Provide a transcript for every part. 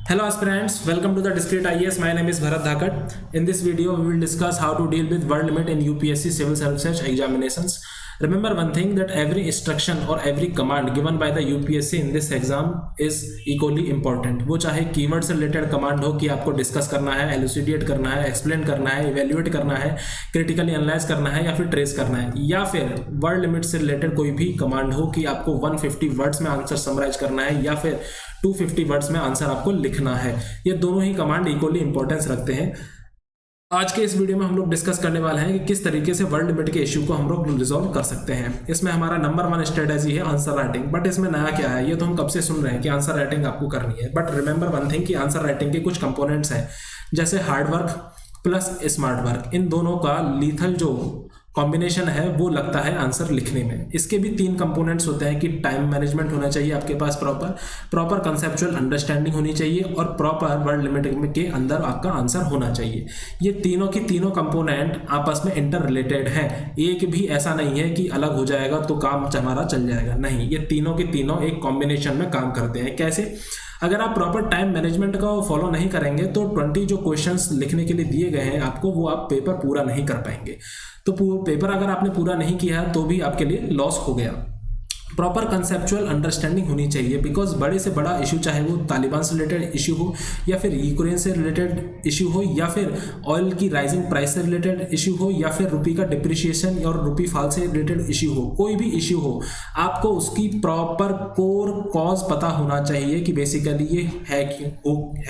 Hello aspirants, welcome to the Discrete IAS. My name is Bharat Dhakat. In this video, we will discuss how to deal with word limit in UPSC Civil Service examinations. Remember one thing, that every instruction or every command given by the UPSC in this exam is equally important. वो चाहे keyword से related command हो कि आपको discuss करना है, elucidate करना है, एक्सप्लेन करना है, इवेल्युएट करना है, क्रिटिकली एनालाइज करना है या फिर ट्रेस करना है, या फिर वर्ड लिमिट से रिलेटेड कोई भी कमांड हो कि आपको 150 वर्ड्स में आंसर समराइज करना है या फिर 250 वर्ड्स में आंसर आपको लिखना है। ये दोनों ही कमांड इक्वली इंपॉर्टेंस रखते हैं। आज के इस वीडियो में हम लोग डिस्कस करने वाले हैं कि किस तरीके से वर्ड लिमिट के इश्यू को हम लोग रिजॉल्व कर सकते हैं। इसमें हमारा नंबर 1 स्ट्रेटेजी है आंसर राइटिंग। बट इसमें नया क्या है, ये तो हम कब से सुन रहे हैं कि आंसर राइटिंग आपको करनी है। बट रिमेंबर वन थिंग कि आंसर राइटिंग के कुछ कंपोनेंट्स हैं, जैसे hard work plus smart work. इन दोनों का लीथल जो कॉम्बिनेशन है वो लगता है आंसर लिखने में। इसके भी 3 कंपोनेंट्स होते हैं कि टाइम मैनेजमेंट होना चाहिए आपके पास, प्रॉपर कंसेप्चुअल अंडरस्टैंडिंग होनी चाहिए और प्रॉपर वर्ड लिमिट के अंदर आपका आंसर होना चाहिए। ये तीनों की तीनों कंपोनेंट आपस में इंटर रिलेटेड हैं। एक भी ऐसा नहीं है कि अलग हो जाएगा तो काम हमारा चल जाएगा, नहीं, ये तीनों के तीनों एक कॉम्बिनेशन में काम करते हैं। कैसे? अगर आप प्रॉपर टाइम मैनेजमेंट का फॉलो नहीं करेंगे तो 20 जो क्वेश्चंस लिखने के लिए दिए गए हैं आपको, वो आप पेपर पूरा नहीं कर पाएंगे। तो पेपर अगर आपने पूरा नहीं किया तो भी आपके लिए लॉस हो गया। प्रॉपर कंसेप्चुअल अंडरस्टैंडिंग होनी चाहिए, बिकॉज बड़े से बड़ा इशू, चाहे वो तालिबान से रिलेटेड इशू हो या फिर यूक्रेन से रिलेटेड इशू हो या फिर ऑयल की राइजिंग प्राइस से रिलेटेड इशू हो या फिर रुपी का डिप्रिशिएशन और रुपी फॉल से रिलेटेड इशू हो, कोई भी इशू हो, आपको उसकी प्रॉपर कोर कॉज पता होना चाहिए कि बेसिकली ये है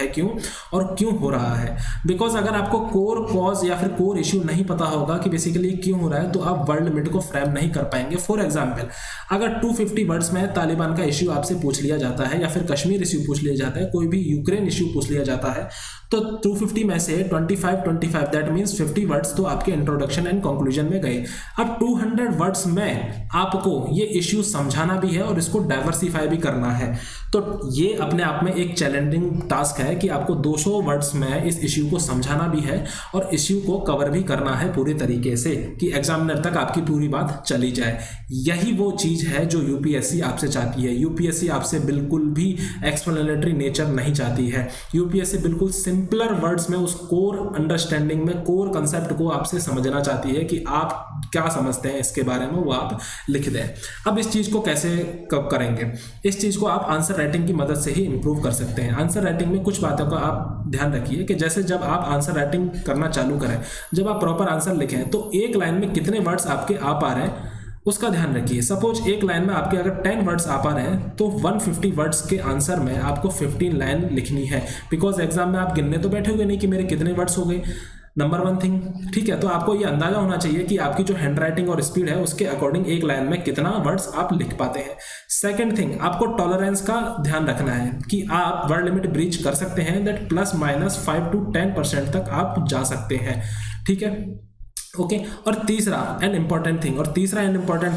क्यों और क्यों हो रहा है। बिकॉज अगर आपको कोर कॉज या फिर कोर इशू नहीं पता होगा कि बेसिकली क्यों हो रहा है तो आप वर्ड लिमिट को फ्रेम नहीं कर पाएंगे। फॉर एग्जाम्पल, अगर 250 वर्ड्स में तालिबान का इश्यू आपसे पूछ लिया जाता है या फिर कश्मीर इश्यू पूछ लिया जाता है, कोई भी यूक्रेन इश्यू पूछ लिया जाता है, तो 250 में से 25 दैट मींस 50 वर्ड्स तो आपके इंट्रोडक्शन एंड कंक्लूजन में गए। अब 200 वर्ड्स में आपको ये इश्यू समझाना भी है और इसको डाइवर्सिफाई भी करना है। तो ये अपने आप में एक चैलेंजिंग टास्क है कि आपको 200 वर्ड्स में इस इश्यू को समझाना भी है और इश्यू को कवर भी करना है पूरे तरीके से कि एग्जामिनर तक आपकी पूरी बात चली जाए। यही वो चीज़ है जो यूपीएससी आपसे चाहती है। यूपीएससी आपसे बिल्कुल भी एक्सप्लेनेटरी नेचर नहीं चाहती है। यूपीएससी बिल्कुल सिंपलर वर्ड्स में उस कोर अंडरस्टैंडिंग में कोर कंसेप्ट को आपसे समझना चाहती है कि आप क्या समझते हैं इसके बारे में, वो आप लिख दें। अब इस चीज़ को कैसे कब करेंगे? इस चीज़ को आप आंसर राइटिंग की मदद से ही इंप्रूव कर सकते हैं। आंसर राइटिंग में कुछ बातों का आप ध्यान रखिए कि जैसे जब आप आंसर राइटिंग करना चालू करें, जब आप प्रॉपर आंसर लिखें तो एक लाइन में कितने वर्ड्स आपके आ पा रहे हैं उसका ध्यान रखिए। सपोज एक लाइन में आपके अगर 10 वर्ड्स आ पा रहे हैं तो 150 वर्ड्स के आंसर में आपको 15 लाइन लिखनी है। बिकॉज एग्जाम में आप गिनने तो बैठोगे नहीं कि मेरे कितने वर्ड्स हो गए, नंबर 1 थिंग, ठीक है। तो आपको ये अंदाजा होना चाहिए कि आपकी जो हैंड राइटिंग और स्पीड है उसके अकॉर्डिंग एक लाइन में कितना वर्ड्स आप लिख पाते हैं। सेकंड थिंग, आपको टॉलरेंस का ध्यान रखना है कि आप वर्ड लिमिट ब्रीच कर सकते हैं, दैट ±5 to 10% तक आप जा सकते हैं, ठीक है, ओके। और तीसरा एंड इंपॉर्टेंट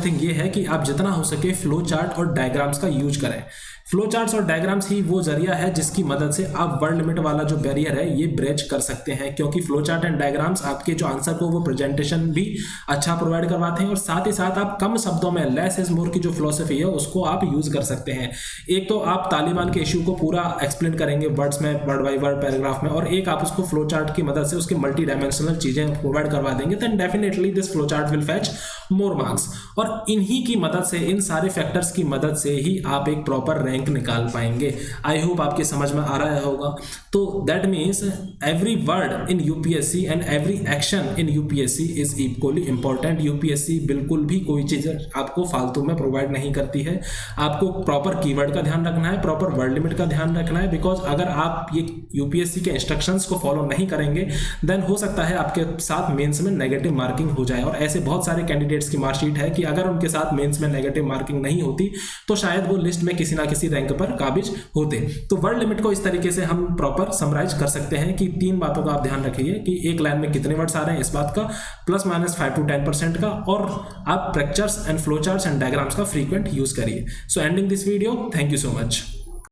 थिंग ये है कि आप जितना हो सके फ्लो चार्ट और डायग्राम्स का यूज करें। फ्लो चार्ट्स और डायग्राम्स ही वो जरिया है जिसकी मदद से आप वर्ड लिमिट वाला जो बैरियर है ये ब्रेच कर सकते हैं, क्योंकि फ्लो चार्ट एंड डायग्राम्स आपके जो आंसर को वो प्रेजेंटेशन भी अच्छा प्रोवाइड करवाते हैं और साथ ही साथ आप कम शब्दों में लेस इज मोर की जो फिलोसफी है उसको आप यूज कर सकते हैं। एक तो आप तालिबान के इश्यू को पूरा एक्सप्लेन करेंगे वर्ड्स में, वर्ड बाई वर्ड पैराग्राफ में, और एक आप उसको फ्लो चार्ट की मदद से उसके मल्टी डायमेंशनल चीजें प्रोवाइड करवा देंगे, then definitely this flow chart will fetch more marks. और इन्हीं की मदद से, इन सारे फैक्टर्स की मदद से ही आप एक प्रॉपर रैंक निकाल पाएंगे। आई होप आपके समझ में आ रहा होगा। तो that means every word in UPSC and every action in UPSC is equally important. UPSC बिल्कुल भी कोई चीज आपको फालतू में प्रोवाइड नहीं करती है। आपको प्रॉपर कीवर्ड का ध्यान रखना है, प्रॉपर वर्ड लिमिट का ध्यान रखना है, बिकॉज अगर आप ये यूपीएससी के इंस्ट्रक्शंस को फॉलो नहीं करेंगे देन हो सकता है आपके साथ मेंस में नेगेटिव मार्किंग हो जाए। और ऐसे बहुत सारे कैंडिडेट्स की मार्कशीट है कि अगर उनके साथ मेंस में नेगेटिव मार्किंग नहीं होती तो शायद वो लिस्ट में किसी ना किसी रैंक पर काबिज होते। तो वर्ड लिमिट को इस तरीके से हम प्रॉपर समराइज कर सकते हैं कि 3 बातों का आप ध्यान रखिए कि एक लाइन में कितने वर्ड्स आ रहे हैं इस बात का, ±5 to 10% का, और आप pictures and flow charts and diagrams का फ्रीक्वेंट यूज करिए। सो ending this video, thank you so much.